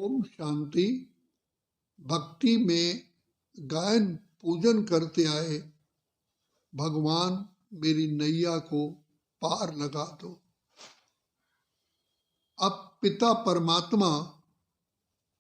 ओम शांति। भक्ति में गायन पूजन करते आए, भगवान मेरी नैया को पार लगा दो। अब पिता परमात्मा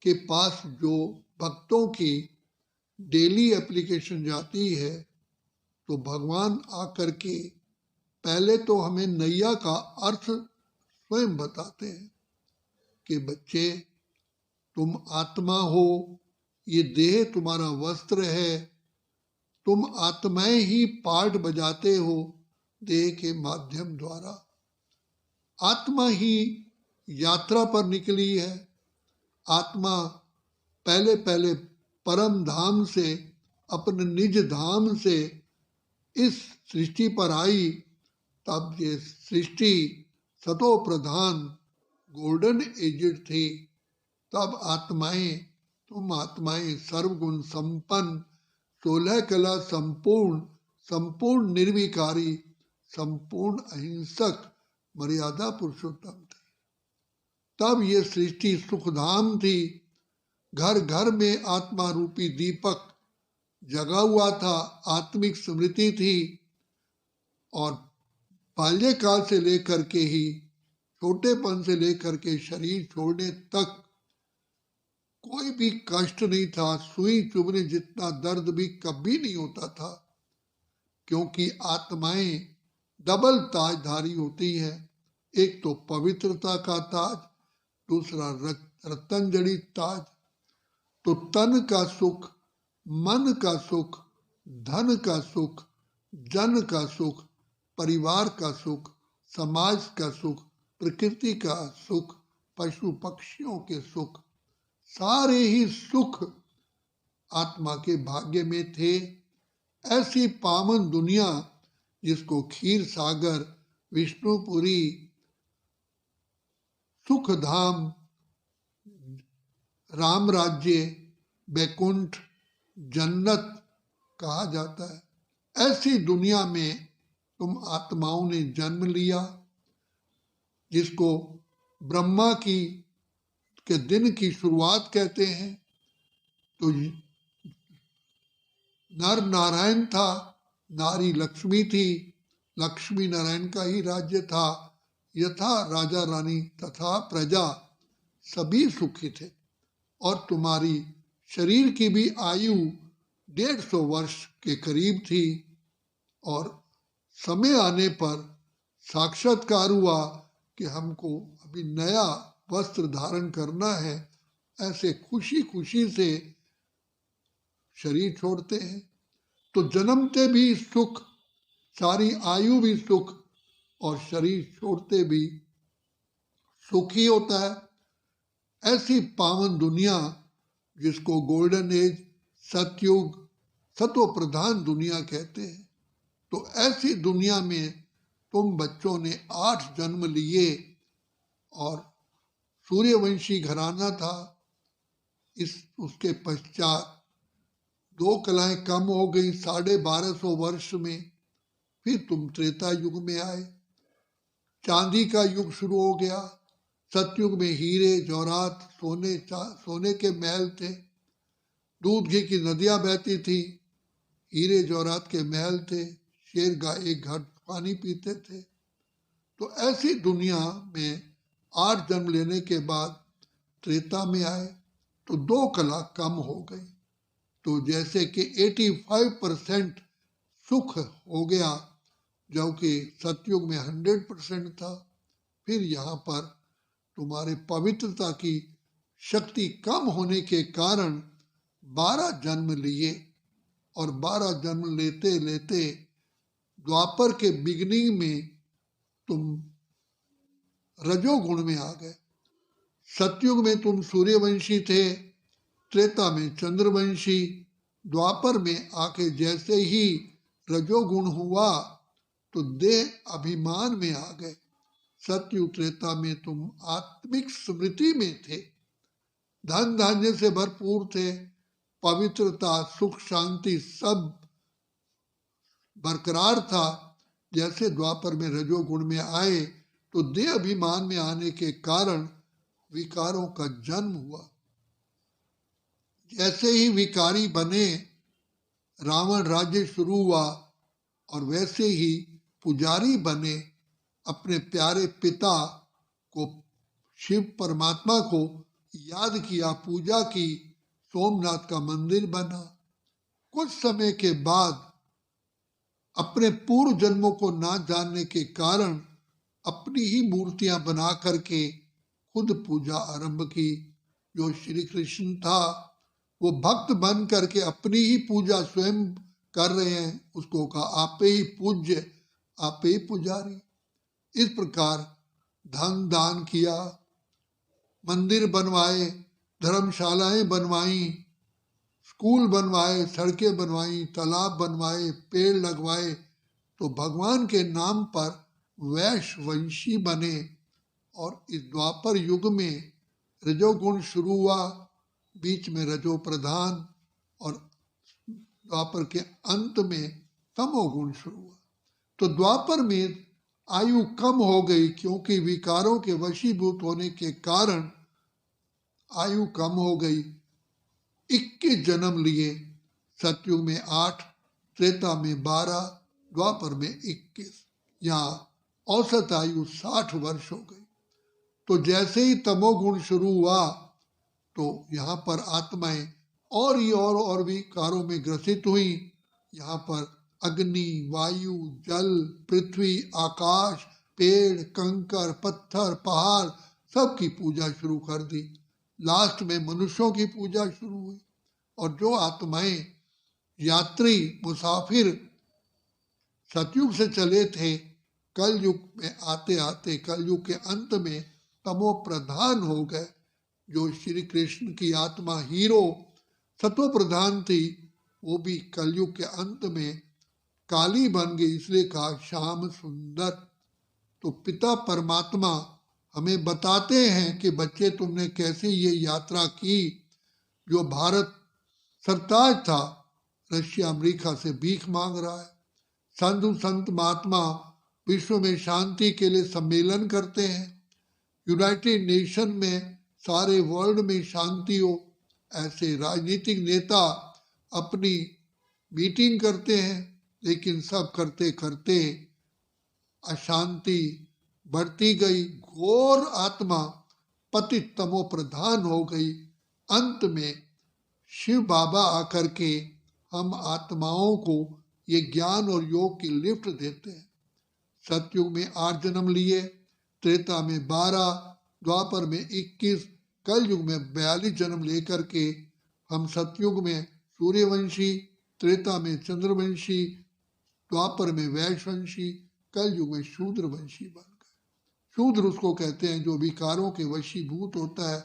के पास जो भक्तों की डेली एप्लीकेशन जाती है, तो भगवान आकर के पहले तो हमें नैया का अर्थ स्वयं बताते हैं कि बच्चे, तुम आत्मा हो, ये देह तुम्हारा वस्त्र है, तुम आत्माएं ही पार्ट बजाते हो देह के माध्यम द्वारा। आत्मा ही यात्रा पर निकली है। आत्मा पहले पहले परम धाम से, अपने निज धाम से इस सृष्टि पर आई, तब ये सृष्टि सतो प्रधान गोल्डन एजेड थी। तब आत्माएं, तुम आत्माएं सर्वगुण संपन्न, 16 कला संपूर्ण, संपूर्ण निर्विकारी, संपूर्ण अहिंसक, मर्यादा पुरुषोत्तम थे। तब ये सृष्टि सुखधाम थी। घर घर में आत्मा रूपी दीपक जगा हुआ था, आत्मिक स्मृति थी। और बाल्यकाल से लेकर के ही, छोटेपन से लेकर के शरीर छोड़ने तक कोई भी कष्ट नहीं था। सुई चुभने जितना दर्द भी कभी नहीं होता था, क्योंकि आत्माएं डबल ताजधारी होती है। एक तो पवित्रता का ताज, दूसरा रतन जड़ित ताज। तो तन का सुख, मन का सुख, धन का सुख, जन का सुख, परिवार का सुख, समाज का सुख, प्रकृति का सुख, पशु पक्षियों के सुख, सारे ही सुख आत्मा के भाग्य में थे। ऐसी पावन दुनिया जिसको क्षीर सागर, विष्णुपुरी, सुख धाम, राम राज्य, बैकुंठ, जन्नत कहा जाता है, ऐसी दुनिया में तुम आत्माओं ने जन्म लिया, जिसको ब्रह्मा की के दिन की शुरुआत कहते हैं। तो नर नारायण था, नारी लक्ष्मी थी। लक्ष्मी नारायण का ही राज्य था। यथा राजा रानी तथा प्रजा सभी सुखी थे। और तुम्हारी शरीर की भी आयु 150 वर्ष के करीब थी। और समय आने पर साक्षात्कार हुआ कि हमको अभी नया वस्त्र धारण करना है। ऐसे खुशी खुशी से शरीर छोड़ते हैं। तो जन्मते भी सुख, सारी आयु भी सुख, और शरीर छोड़ते भी सुख ही होता है। ऐसी पावन दुनिया जिसको गोल्डन एज, सतयुग, सतो प्रधान दुनिया कहते हैं। तो ऐसी दुनिया में तुम बच्चों ने 8 जन्म लिए। और सूर्यवंशी घराना था। उसके पश्चात 2 कलाएं कम हो गई 1250 वर्ष में। फिर तुम त्रेता युग में आए, चांदी का युग शुरू हो गया। सतयुग में हीरे जवाहरात, सोने के महल थे। दूध घी की नदियां बहती थी, हीरे जवाहरात के महल थे। शेर गाय एक घट पानी पीते थे। तो ऐसी दुनिया में 8 जन्म लेने के बाद त्रेता में आए, तो 2 कला कम हो गई। तो जैसे कि 85% सुख हो गया, जबकि सतयुग में 100% था। फिर यहाँ पर तुम्हारे पवित्रता की शक्ति कम होने के कारण 12 जन्म लिए। और 12 जन्म लेते लेते द्वापर के बिगनिंग में तुम रजोगुण में आ गए। सतयुग में तुम सूर्यवंशी थे, त्रेता में चंद्रवंशी, द्वापर में आके जैसे ही रजोगुण हुआ तो देह अभिमान में आ गए। सतयुग त्रेता में तुम आत्मिक स्मृति में थे, धन धान्य से भरपूर थे, पवित्रता, सुख, शांति सब बरकरार था। जैसे द्वापर में रजोगुण में आए तो देह अभिमान में आने के कारण विकारों का जन्म हुआ। जैसे ही विकारी बने रावण राज्य शुरू हुआ और वैसे ही पुजारी बने, अपने प्यारे पिता को, शिव परमात्मा को याद किया, पूजा की, सोमनाथ का मंदिर बना। कुछ समय के बाद अपने पूर्व जन्मों को ना जानने के कारण अपनी ही मूर्तियां बना करके खुद पूजा आरंभ की। जो श्री कृष्ण था वो भक्त बन करके अपनी ही पूजा स्वयं कर रहे हैं, उसको कहा आपे ही पूज्य, आपे ही पुजारी। इस प्रकार धन दान किया, मंदिर बनवाए, धर्मशालाएं बनवाई, स्कूल बनवाए, सड़कें बनवाई, तालाब बनवाए, पेड़ लगवाए, तो भगवान के नाम पर वैश्य वंशी बने। और इस द्वापर युग में रजोगुण शुरू हुआ, बीच में रजो प्रधान, और द्वापर के अंत में तमोगुण शुरू हुआ। तो द्वापर में आयु कम हो गई, क्योंकि विकारों के वशीभूत होने के कारण आयु कम हो गई। 21 जन्म लिए, सतयुग में 8, त्रेता में 12, द्वापर में 21। यहाँ औसत आयु 60 वर्ष हो गई। तो जैसे ही तमोगुण शुरू हुआ तो यहाँ पर आत्माएं और भी कारों में ग्रसित हुई। यहाँ पर अग्नि, वायु, जल, पृथ्वी, आकाश, पेड़, कंकर, पत्थर, पहाड़, सबकी पूजा शुरू कर दी। लास्ट में मनुष्यों की पूजा शुरू हुई। और जो आत्माएं यात्री मुसाफिर सतयुग से चले थे, कल युग में आते आते कल युग के अंत में तमो प्रधान हो गए। जो श्री कृष्ण की आत्मा हीरो सत्व प्रधान थी, वो भी कलयुग के अंत में काली बन गई, इसलिए कहा श्याम सुंदर। तो पिता परमात्मा हमें बताते हैं कि बच्चे तुमने कैसे ये यात्रा की। जो भारत सरताज था, रशिया अमेरिका से भीख मांग रहा है। साधु संत महात्मा विश्व में शांति के लिए सम्मेलन करते हैं, यूनाइटेड नेशन में सारे वर्ल्ड में शांति हो, ऐसे राजनीतिक नेता अपनी मीटिंग करते हैं, लेकिन सब करते करते अशांति बढ़ती गई। घोर आत्मा पतित तमो प्रधान हो गई। अंत में शिव बाबा आकर के हम आत्माओं को ये ज्ञान और योग की लिफ्ट देते हैं। सतयुग में 8 जन्म लिए, त्रेता में 12, द्वापर में 21, कल युग में 42 जन्म लेकर के हम सतयुग में सूर्यवंशी, त्रेता में चंद्रवंशी, द्वापर में वैश्यवंशी, कल युग में शूद्रवंशी बन गए। शूद्र उसको कहते हैं जो विकारों के वशीभूत होता है।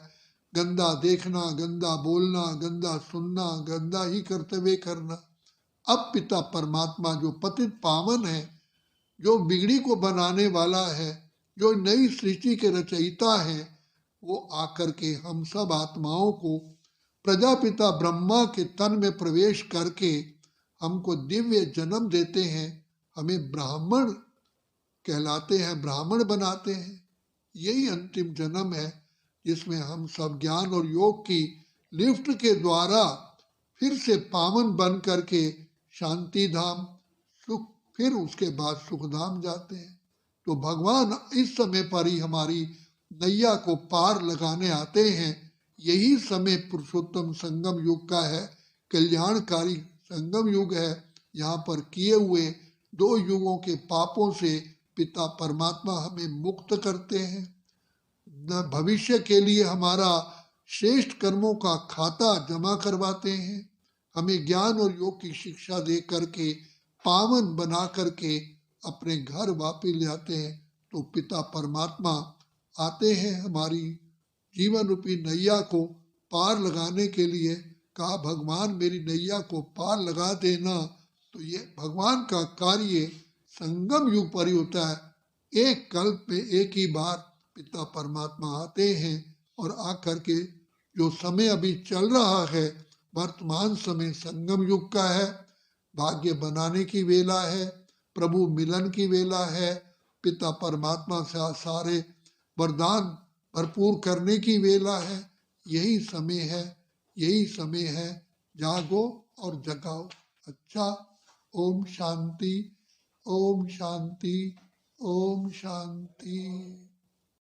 गंदा देखना, गंदा बोलना, गंदा सुनना, गंदा ही कर्तव्य करना। अब पिता परमात्मा जो पतित पावन है, जो बिगड़ी को बनाने वाला है, जो नई सृष्टि के रचयिता है, वो आकर के हम सब आत्माओं को प्रजापिता ब्रह्मा के तन में प्रवेश करके हमको दिव्य जन्म देते हैं। हमें ब्राह्मण कहलाते हैं, ब्राह्मण बनाते हैं। यही अंतिम जन्म है जिसमें हम सब ज्ञान और योग की लिफ्ट के द्वारा फिर से पावन बन करके शांति धाम, सुख, फिर उसके बाद सुखधाम जाते हैं। तो भगवान इस समय पर ही हमारी नैया को पार लगाने आते हैं। यही समय पुरुषोत्तम संगम युग का है, कल्याणकारी संगम युग है। यहाँ पर किए हुए 2 युगों के पापों से पिता परमात्मा हमें मुक्त करते हैं। भविष्य के लिए हमारा श्रेष्ठ कर्मों का खाता जमा करवाते हैं। हमें ज्ञान और योग की शिक्षा दे करके पावन बना करके अपने घर वापिस ले आते हैं। तो पिता परमात्मा आते हैं हमारी जीवन रूपी नैया को पार लगाने के लिए। कहा भगवान मेरी नैया को पार लगा देना। तो ये भगवान का कार्य संगम युग पर ही होता है। एक कल्प में एक ही बार पिता परमात्मा आते हैं और आकर के जो समय अभी चल रहा है, वर्तमान समय संगम युग का है। भाग्य बनाने की वेला है, प्रभु मिलन की वेला है, पिता परमात्मा से सारे वरदान भरपूर करने की वेला है। यही समय है, यही समय है, जागो और जगाओ। अच्छा, ओम शांति, ओम शांति, ओम शांति।